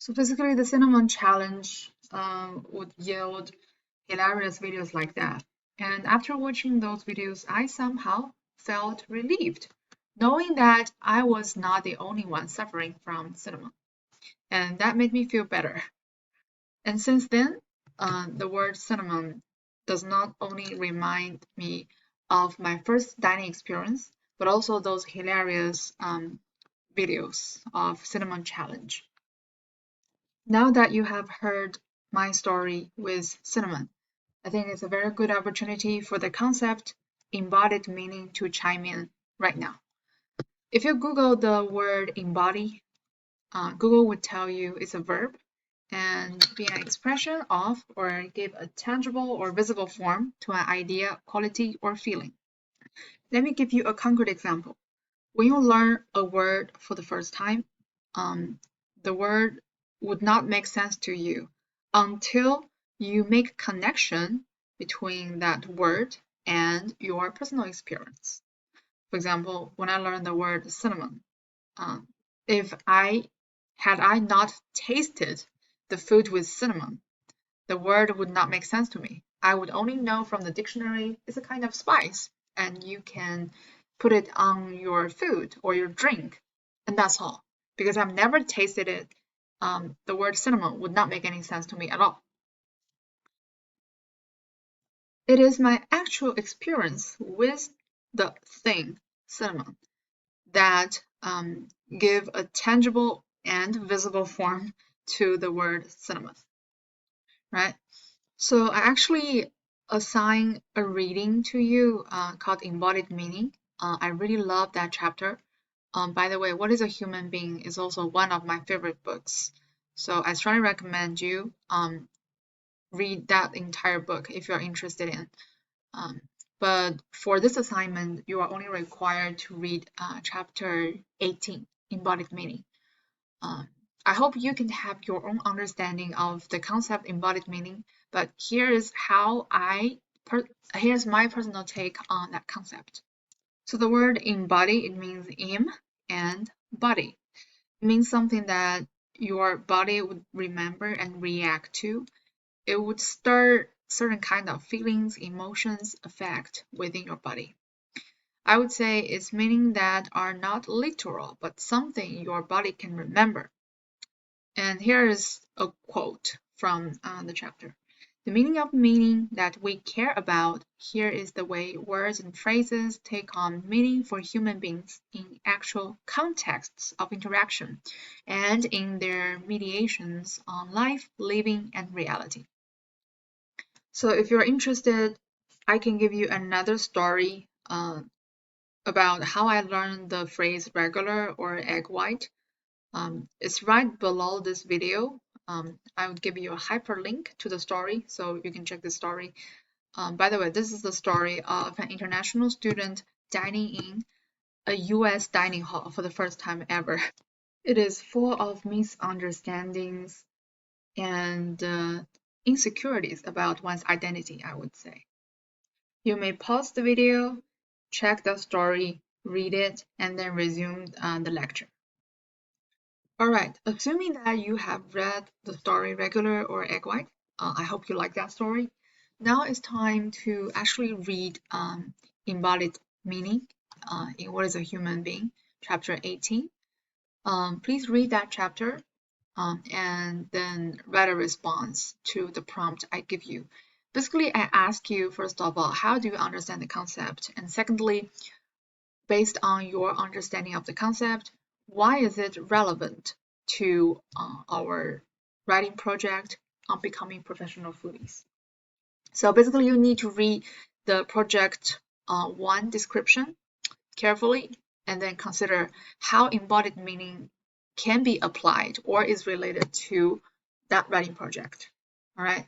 So basically, the cinnamon challenge would yield hilarious videos like that. And after watching those videos, I somehow felt relieved, knowing that I was not the only one suffering from cinnamon. And that made me feel better. And since then, the word cinnamon does not only remind me of my first dining experience, but also those hilarious videos of cinnamon challenge. Now that you have heard my story with cinnamon, I think it's a very good opportunity for the concept embodied meaning to chime in right now. If you Google the word embody, Google would tell you it's a verb and be an expression of or give a tangible or visible form to an idea, quality, or feeling. Let me give you a concrete example. When you learn a word for the first time, the word would not make sense to you until you make a connection between that word and your personal experience. For example, when I learned the word cinnamon, if I had not tasted the food with cinnamon, the word would not make sense to me. I would only know from the dictionary it's a kind of spice, and you can put it on your food or your drink, and that's all. Because I've never tasted it, the word cinnamon would not make any sense to me at all. It is my actual experience with the thing, cinnamon, that give a tangible and visible form to the word cinnamon, right? So I actually assign a reading to you called Embodied Meaning. I really love that chapter. By the way, What is a Human Being is also one of my favorite books. So I strongly recommend you read that entire book if you're interested in. But for this assignment, you are only required to read chapter 18, Embodied Meaning. I hope you can have your own understanding of the concept embodied meaning, but here's my personal take on that concept. So the word embody, it means im and body. It means something that your body would remember and react to. It would start certain kind of feelings, emotions, affect within your body. I would say it's meaning that are not literal, but something your body can remember. And here is a quote from the chapter. The meaning of meaning that we care about here is the way words and phrases take on meaning for human beings in actual contexts of interaction and in their mediations on life, living, and reality. So if you're interested, I can give you another story about how I learned the phrase regular or egg white. It's right below this video. I would give you a hyperlink to the story so you can check the story. By the way, this is the story of an international student dining in a US dining hall for the first time ever. It is full of misunderstandings and insecurities about one's identity, I would say. You may pause the video, check the story, read it, and then resume the lecture. Alright, assuming that you have read the story Regular or Egg White, I hope you like that story. Now it's time to actually read Embodied Meaning in What is a Human Being, chapter 18. Please read that chapter and then write a response to the prompt I give you. Basically, I ask you, first of all, how do you understand the concept? And secondly, based on your understanding of the concept, why is it relevant to our writing project on becoming professional foodies? So basically, you need to read the project 1 description carefully and then consider how embodied meaning can be applied or is related to that writing project. All right.